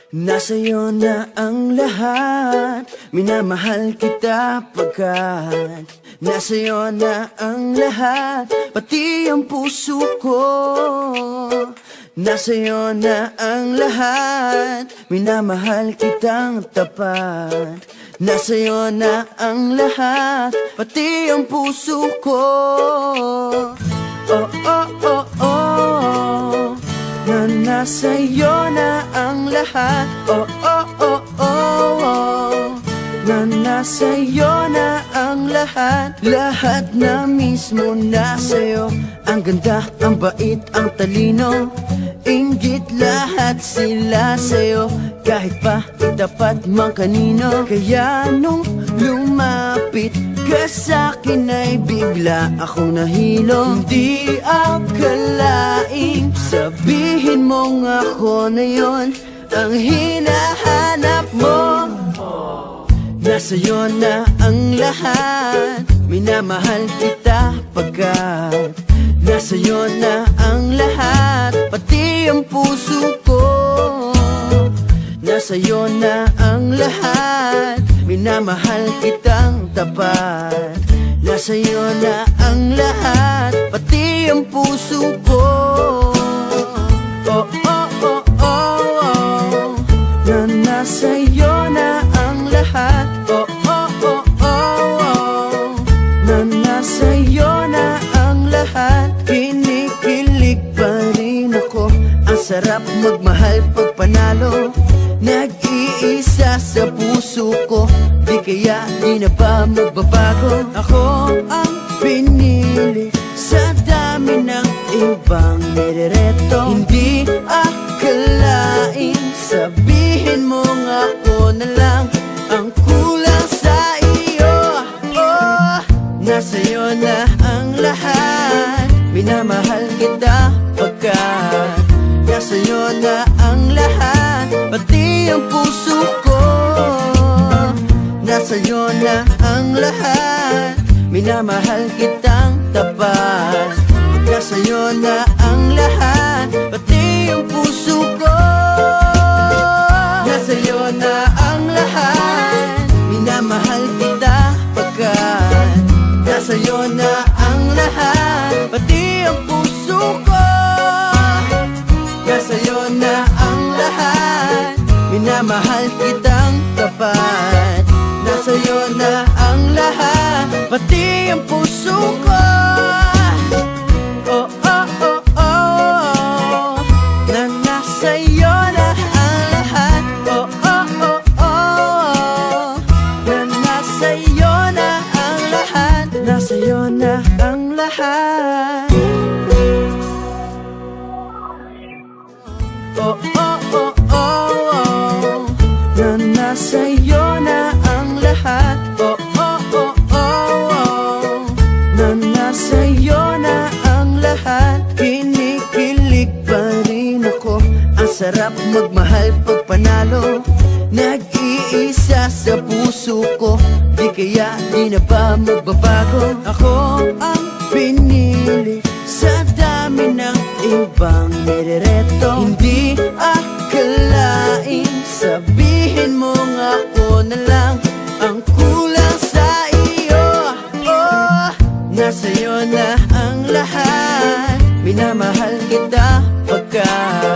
Nasa'yo na ang lahat, minamahal kita pagkat nasa'yo na ang lahat, pati ang puso ko. Nasa'yo na ang lahat, minamahal kitang tapat. Nasa'yo na ang lahat, pati ang puso ko. Oh, oh, oh, oh, na nasa'yo na ang lahat. Oh, oh, oh, oh, oh, na nasa'yo na ang lahat. Lahat na mismo nasa'yo. Ang ganda, ang bait, ang talino, inggit lahat sila sa'yo. Kahit pa itapat mang kanino. Kaya nung lumapit ka sa'kin ay bigla akong nahilo. Hindi akalaing sabihin mong ako na yon ang hinahanap mo. Nasa'yo na ang lahat, minamahal kita pagkat nasa'yo na ang lahat, pati ang puso ko. Nasa'yo na ang lahat, minamahal kitang tapat. Nasa'yo na ang lahat, pati ang puso ko. Oh, oh, oh, oh, oh, na nasa'yo na ang lahat. Oh, oh, oh, oh, oh, na nasa'yo na ang lahat. Kinikilig pa rin ako, ang sarap magmahal pag panalo. Nag-iisa sa puso ko, di kaya di na ba magbabago? Ako ang pinili sa dami ng ibang nirereto. Hindi akalain sabihin mong ako na lang ang kulang sa iyo. Oh, nasa'yo na ang lahat, minamahal kita pagkat nasa'yo na ang lahat, pati ang puso ko. Nasa'yo na ang lahat, minamahal kitang tapat. Nasa'yo na ang lahat, pati ang puso ko. Nasa'yo na ang lahat, minamahal kita pagkat nasa'yo na ang lahat, pati ang puso ko. Nasa'yo na ang lahat, minamahal kitang tapat. Nasa'yo na ang lahat, pati ang puso ko. Oh, oh, oh, oh, na nasa'yo na ang lahat. Oh, oh, oh, oh, na nasa'yo na ang lahat. Nasa'yo na ang lahat. Oh, oh, oh, oh, oh, na nasa'yo na ang lahat. Oh, oh, oh, oh, oh, na nasa'yo na ang lahat. Kinikilig pa rin ako, ang sarap magmahal pag panalo. Nag-iisa sa puso ko, di kaya di na ba magbabago? Ako ang pinili sa dami ng ibang nirereto. Hindi akalain sabihin mong ako na lang ang kulang sa iyo. Oh, nasa'yo na ang lahat, minamahal kita pagkat